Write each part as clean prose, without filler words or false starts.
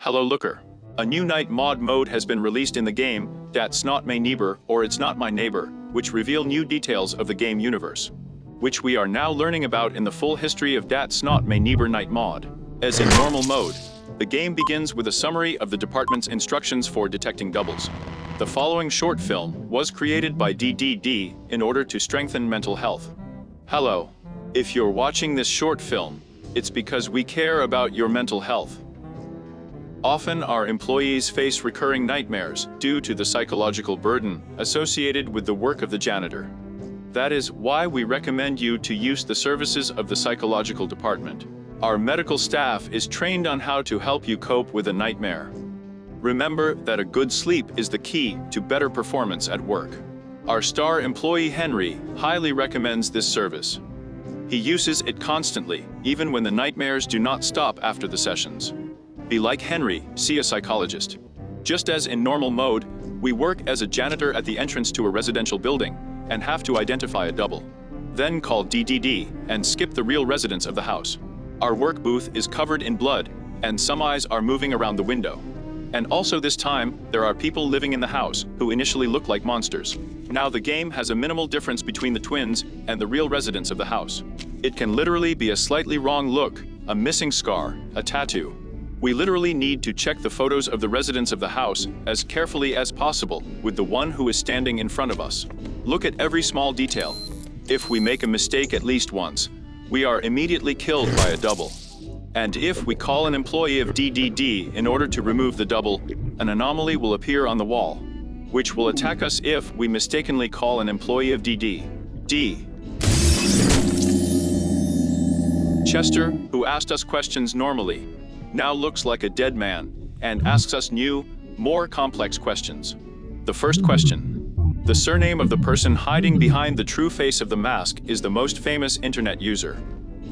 Hello looker. A new night mod mode has been released in the game, That's Not My Neighbor or It's Not My Neighbor, which reveal new details of the game universe, which we are now learning about in the full history of That's Not My Neighbor night mod. As in normal mode, the game begins with a summary of the department's instructions for detecting doubles. The following short film was created by DDD in order to strengthen mental health. Hello. If you're watching this short film, it's because we care about your mental health. Often our employees face recurring nightmares due to the psychological burden associated with the work of the janitor. That is why we recommend you to use the services of the psychological department. Our medical staff is trained on how to help you cope with a nightmare. Remember that a good sleep is the key to better performance at work. Our star employee Henry highly recommends this service. He uses it constantly, even when the nightmares do not stop after the sessions. Be like Henry, see a psychologist. Just as in normal mode, we work as a janitor at the entrance to a residential building and have to identify a double. Then call DDD and skip the real residents of the house. Our work booth is covered in blood and some eyes are moving around the window. And also this time, there are people living in the house who initially look like monsters. Now the game has a minimal difference between the twins and the real residents of the house. It can literally be a slightly wrong look, a missing scar, a tattoo. We literally need to check the photos of the residents of the house as carefully as possible with the one who is standing in front of us. Look at every small detail. If we make a mistake at least once, we are immediately killed by a double. And if we call an employee of DDD in order to remove the double, an anomaly will appear on the wall, which will attack us if we mistakenly call an employee of DDD. Chester, who asked us questions normally, now looks like a dead man and asks us new, more complex questions. The first question. The surname of the person hiding behind the true face of the mask is the most famous internet user.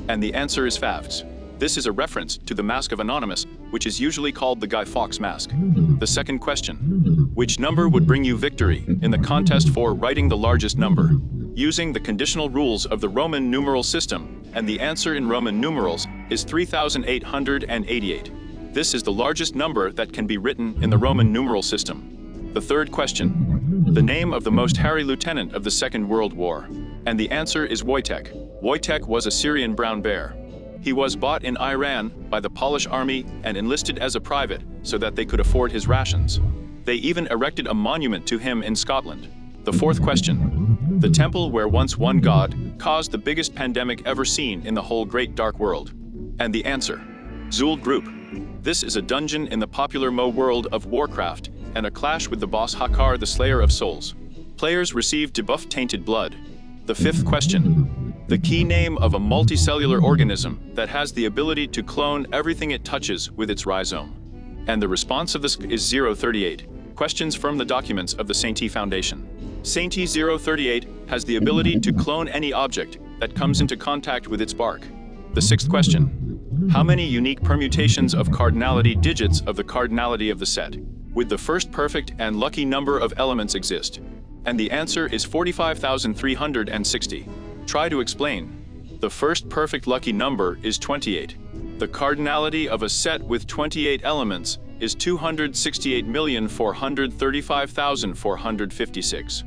And the answer is Favs. This is a reference to the Mask of Anonymous, which is usually called the Guy Fawkes mask. The second question. Which number would bring you victory in the contest for writing the largest number? Using the conditional rules of the Roman numeral system, and the answer in Roman numerals is 3,888. This is the largest number that can be written in the Roman numeral system. The third question. The name of the most hairy lieutenant of the Second World War. And the answer is Wojtek. Wojtek was a Syrian brown bear. He was bought in Iran by the Polish army and enlisted as a private so that they could afford his rations. They even erected a monument to him in Scotland. The fourth question. The temple where once one god caused the biggest pandemic ever seen in the whole great dark world. And the answer. Zul Group. This is a dungeon in the popular MMO world of Warcraft and a clash with the boss Hakar, the Slayer of Souls. Players receive debuff tainted blood. The fifth question. The key name of a multicellular organism that has the ability to clone everything it touches with its rhizome. And the response of this is 038. Questions from the documents of the Sainty Foundation. Sainty 038 has the ability to clone any object that comes into contact with its bark. The sixth question. How many unique permutations of cardinality digits of the cardinality of the set, with the first perfect and lucky number of elements exist? And the answer is 45,360. Try to explain. The first perfect lucky number is 28. The cardinality of a set with 28 elements is 268,435,456.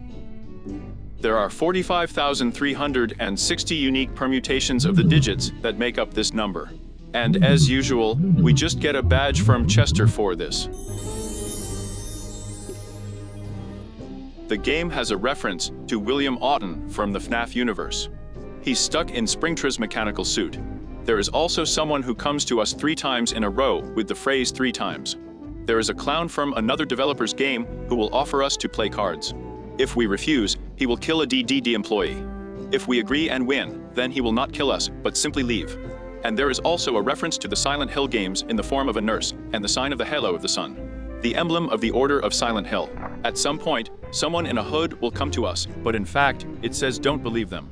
There are 45,360 unique permutations of the digits that make up this number. And as usual, we just get a badge from Chester for this. The game has a reference to William Otten from the FNAF universe. He's stuck in Springtree's mechanical suit. There is also someone who comes to us 3 times in a row with the phrase 3 times. There is a clown from another developer's game who will offer us to play cards. If we refuse, he will kill a DDD employee. If we agree and win, then he will not kill us, but simply leave. And there is also a reference to the Silent Hill games in the form of a nurse and the sign of the halo of the sun. The emblem of the Order of Silent Hill. At some point, someone in a hood will come to us, but in fact, it says don't believe them.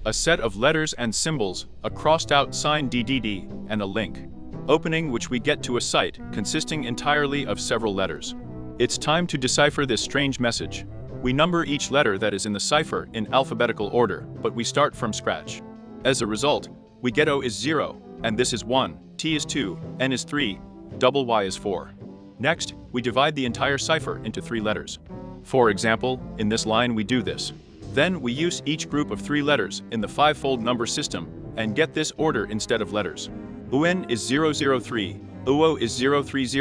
A set of letters and symbols, a crossed-out sign DDD, and a link. Opening which we get to a site consisting entirely of several letters. It's time to decipher this strange message. We number each letter that is in the cipher in alphabetical order, but we start from scratch. As a result, we get O is 0, and this is 1, T is 2, N is 3, double Y is 4. Next, we divide the entire cipher into 3 letters. For example, in this line we do this. Then we use each group of 3 letters in the 5-fold number system and get this order instead of letters. UN is 003, UO is 030,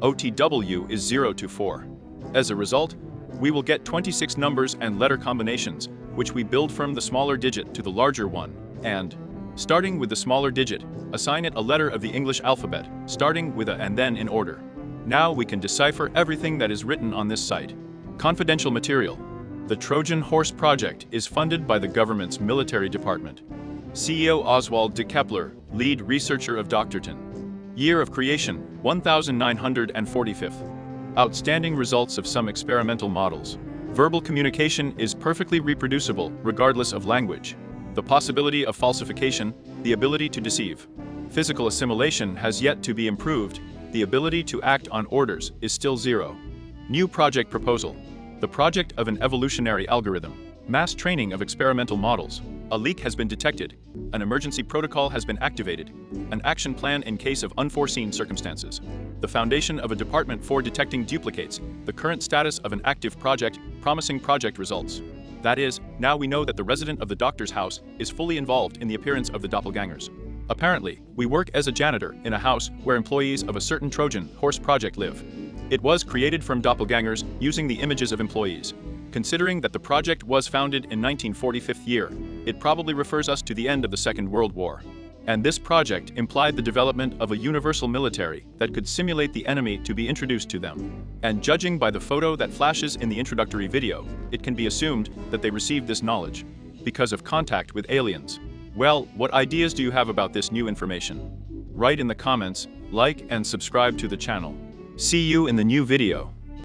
OTW is 024. As a result, we will get 26 numbers and letter combinations, which we build from the smaller digit to the larger one, and, starting with the smaller digit, assign it a letter of the English alphabet, starting with a and then in order. Now we can decipher everything that is written on this site. Confidential material. The Trojan Horse Project is funded by the government's military department. CEO Oswald de Kepler, lead researcher of Doctorton. Year of creation, 1945. Outstanding results of some experimental models. Verbal communication is perfectly reproducible regardless of language. The possibility of falsification, the ability to deceive. Physical assimilation has yet to be improved. The ability to act on orders is still 0. New project proposal. The project of an evolutionary algorithm. Mass training of experimental models. A leak has been detected. An emergency protocol has been activated. An action plan in case of unforeseen circumstances. The foundation of a department for detecting duplicates. The current status of an active project, promising project results. That is, now we know that the resident of the doctor's house is fully involved in the appearance of the doppelgangers. Apparently, we work as a janitor in a house where employees of a certain Trojan Horse project live. It was created from doppelgangers using the images of employees. Considering that the project was founded in 1945 year, it probably refers us to the end of the Second World War. And this project implied the development of a universal military that could simulate the enemy to be introduced to them. And judging by the photo that flashes in the introductory video, it can be assumed that they received this knowledge because of contact with aliens. Well, what ideas do you have about this new information? Write in the comments, like and subscribe to the channel. See you in the new video.